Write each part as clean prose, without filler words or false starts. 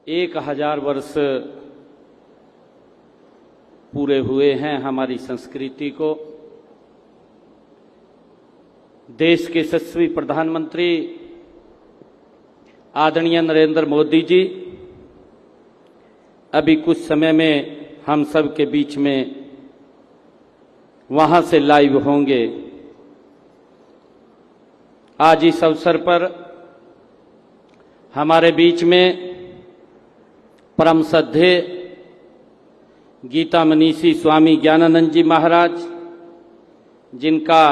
1000 वर्ष पूरे हुए हैं हमारी संस्कृति को। देश के यशस्वी प्रधानमंत्री आदरणीय नरेंद्र मोदी जी अभी कुछ समय में हम सब के बीच में वहां से लाइव होंगे। आज इस अवसर पर हमारे बीच में परम श्रद्धेय गीता मनीषी स्वामी ज्ञानानंद जी महाराज, जिनका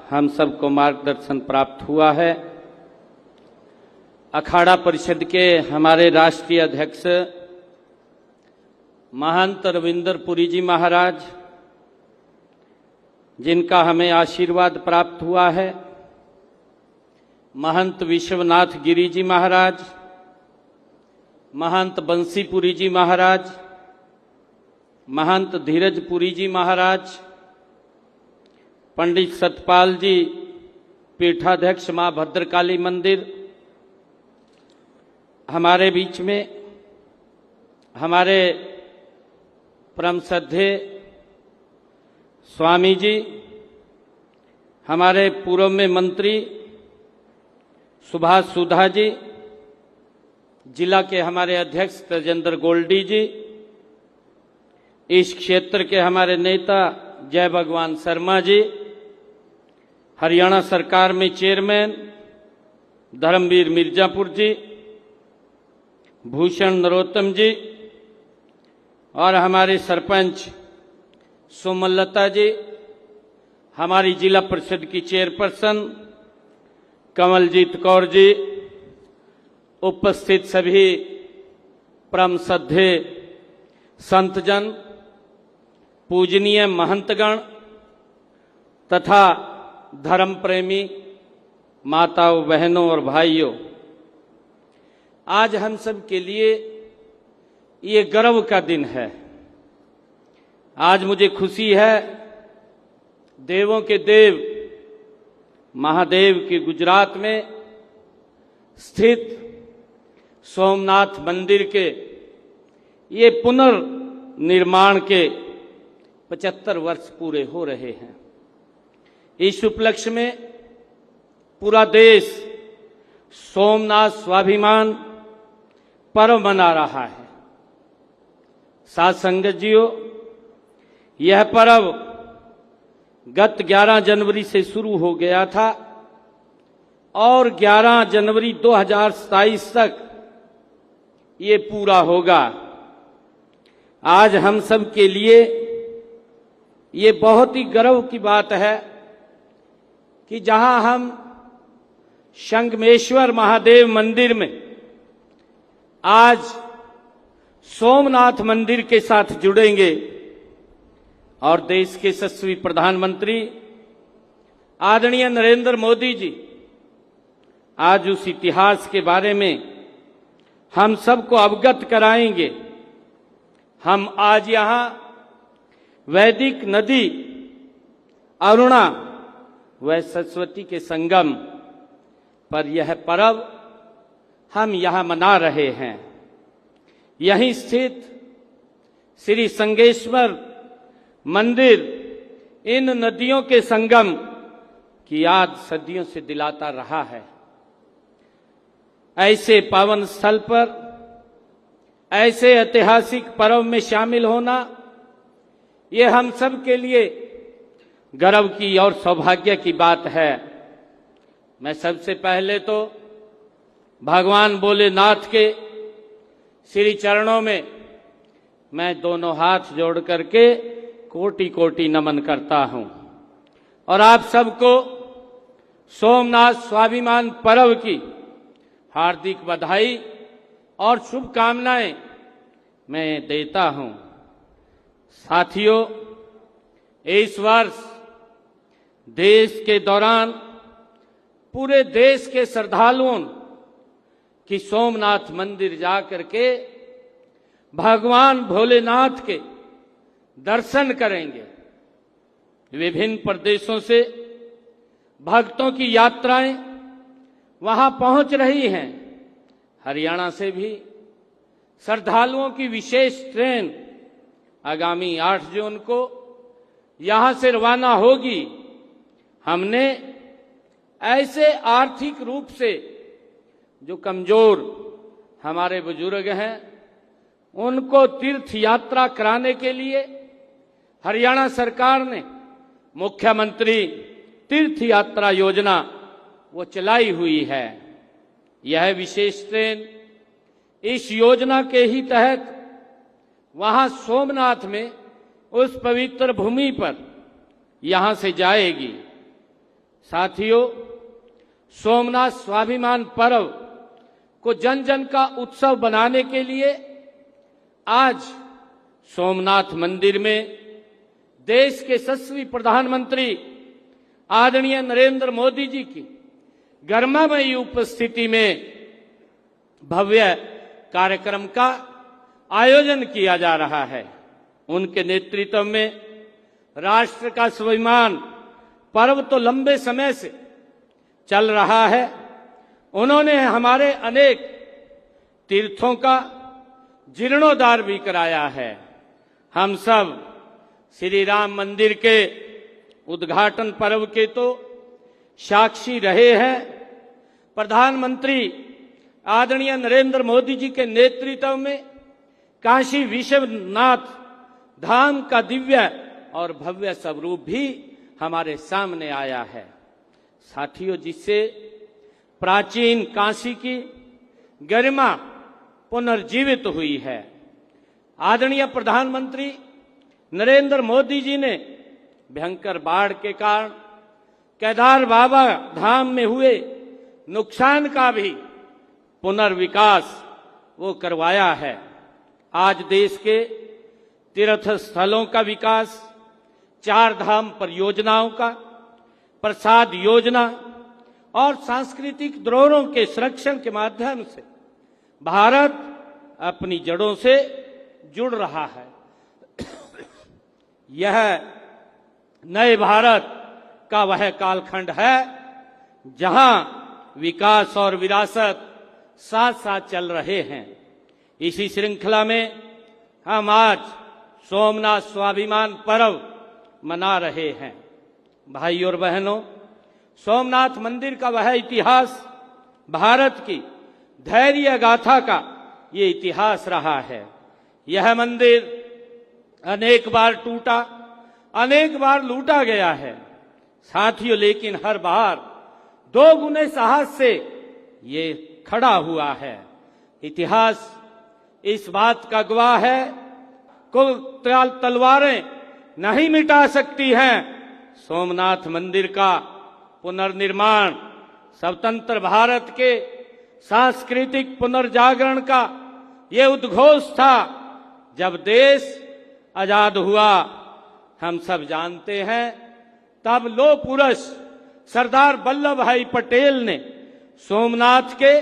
हम सबको मार्गदर्शन प्राप्त हुआ है, अखाड़ा परिषद के हमारे राष्ट्रीय अध्यक्ष महंत रविंदर पुरी जी महाराज, जिनका हमें आशीर्वाद प्राप्त हुआ है, महंत विश्वनाथ गिरी जी महाराज, महंत बंसीपुरी जी महाराज, महंत धीरजपुरी जी महाराज, पंडित सतपाल जी पीठाध्यक्ष मां भद्रकाली मंदिर, हमारे बीच में हमारे परम श्रद्धेय स्वामी जी, हमारे पूर्व में मंत्री सुभाष सुधा जी, जिला के हमारे अध्यक्ष तेजेंद्र गोल्डी जी, इस क्षेत्र के हमारे नेता जय भगवान शर्मा जी, हरियाणा सरकार में चेयरमैन धर्मवीर मिर्जापुर जी, भूषण नरोत्तम जी, और हमारे सरपंच सुमलता जी, हमारी जिला परिषद की चेयरपर्सन कमलजीत कौर जी, उपस्थित सभी परम श्रद्धेय संतजन, पूजनीय महंतगण तथा धर्म प्रेमी माताओं, बहनों और भाइयों, आज हम सब के लिए ये गर्व का दिन है। आज मुझे खुशी है, देवों के देव महादेव के गुजरात में स्थित सोमनाथ मंदिर के ये पुनर्निर्माण के 75 वर्ष पूरे हो रहे हैं। इस उपलक्ष्य में पूरा देश सोमनाथ स्वाभिमान पर्व मना रहा है। साथ संगत जीओ, यह पर्व गत 11 जनवरी से शुरू हो गया था और 11 जनवरी 2027 तक ये पूरा होगा। आज हम सब के लिए ये बहुत ही गर्व की बात है कि जहां हम संगमेश्वर महादेव मंदिर में आज सोमनाथ मंदिर के साथ जुड़ेंगे और देश के यशस्वी प्रधानमंत्री आदरणीय नरेंद्र मोदी जी आज उस इतिहास के बारे में हम सबको अवगत कराएंगे। हम आज यहां वैदिक नदी अरुणा व सरस्वती के संगम पर यह पर्व हम यहां मना रहे हैं। यहीं स्थित श्री संगेश्वर मंदिर इन नदियों के संगम की याद सदियों से दिलाता रहा है। ऐसे पावन स्थल पर ऐसे ऐतिहासिक पर्व में शामिल होना ये हम सब के लिए गर्व की और सौभाग्य की बात है। मैं सबसे पहले तो भगवान भोलेनाथ के श्री चरणों में मैं दोनों हाथ जोड़ करके कोटि कोटि नमन करता हूं और आप सबको सोमनाथ स्वाभिमान पर्व की हार्दिक बधाई और शुभकामनाएं मैं देता हूं। साथियों, इस वर्ष देश के दौरान पूरे देश के श्रद्धालुओं की सोमनाथ मंदिर जाकर के भगवान भोलेनाथ के दर्शन करेंगे। विभिन्न प्रदेशों से भक्तों की यात्राएं वहां पहुंच रही हैं। हरियाणा से भी श्रद्धालुओं की विशेष ट्रेन आगामी 8 जून को यहां से रवाना होगी। हमने ऐसे आर्थिक रूप से जो कमजोर हमारे बुजुर्ग हैं उनको तीर्थ यात्रा कराने के लिए हरियाणा सरकार ने मुख्यमंत्री तीर्थ यात्रा योजना वो चलाई हुई है। यह विशेष ट्रेन इस योजना के ही तहत वहां सोमनाथ में उस पवित्र भूमि पर यहां से जाएगी। साथियों, सोमनाथ स्वाभिमान पर्व को जन जन का उत्सव बनाने के लिए आज सोमनाथ मंदिर में देश के यशस्वी प्रधानमंत्री आदरणीय नरेंद्र मोदी जी की गर्मामयी उपस्थिति में भव्य कार्यक्रम का आयोजन किया जा रहा है। उनके नेतृत्व में राष्ट्र का स्वाभिमान पर्व तो लंबे समय से चल रहा है। उन्होंने हमारे अनेक तीर्थों का जीर्णोद्धार भी कराया है। हम सब श्री राम मंदिर के उद्घाटन पर्व के तो साक्षी रहे हैं। प्रधानमंत्री आदरणीय नरेंद्र मोदी जी के नेतृत्व में काशी विश्वनाथ धाम का दिव्य और भव्य स्वरूप भी हमारे सामने आया है। साथियों, जिससे प्राचीन काशी की गरिमा पुनर्जीवित हुई है। आदरणीय प्रधानमंत्री नरेंद्र मोदी जी ने भयंकर बाढ़ के कारण केदार बाबा धाम में हुए नुकसान का भी पुनर्विकास वो करवाया है। आज देश के तीर्थ स्थलों का विकास, 4 धाम परियोजनाओं का, प्रसाद योजना और सांस्कृतिक धरोहरों के संरक्षण के माध्यम से भारत अपनी जड़ों से जुड़ रहा है। यह नए भारत का वह कालखंड है जहां विकास और विरासत साथ साथ चल रहे हैं। इसी श्रृंखला में हम आज सोमनाथ स्वाभिमान पर्व मना रहे हैं। भाई और बहनों, सोमनाथ मंदिर का वह इतिहास भारत की धैर्य गाथा का ये इतिहास रहा है। यह मंदिर अनेक बार टूटा, अनेक बार लूटा गया है। साथियों, लेकिन हर बार 2 गुने साहस से ये खड़ा हुआ है। इतिहास इस बात का गवाह है कोई तलवारें नहीं मिटा सकती हैं सोमनाथ मंदिर का पुनर्निर्माण स्वतंत्र भारत के सांस्कृतिक पुनर्जागरण का ये उद्घोष था। जब देश आजाद हुआ, हम सब जानते हैं, तब लौह पुरुष सरदार वल्लभ भाई पटेल ने सोमनाथ के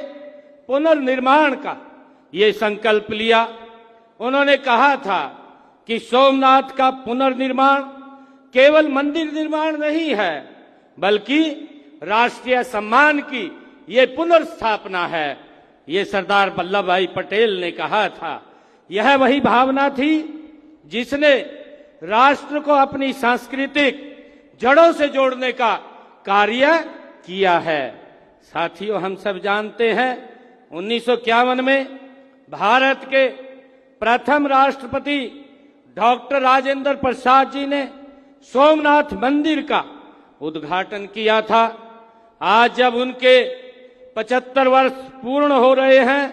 पुनर्निर्माण का ये संकल्प लिया। उन्होंने कहा था कि सोमनाथ का पुनर्निर्माण केवल मंदिर निर्माण नहीं है, बल्कि राष्ट्रीय सम्मान की ये पुनर्स्थापना है। ये सरदार वल्लभ भाई पटेल ने कहा था। यह वही भावना थी जिसने राष्ट्र को अपनी सांस्कृतिक जड़ों से जोड़ने का कार्य किया है। साथियों, हम सब जानते हैं 1951 में भारत के प्रथम राष्ट्रपति डॉक्टर राजेंद्र प्रसाद जी ने सोमनाथ मंदिर का उद्घाटन किया था। आज जब उनके 75 वर्ष पूर्ण हो रहे हैं,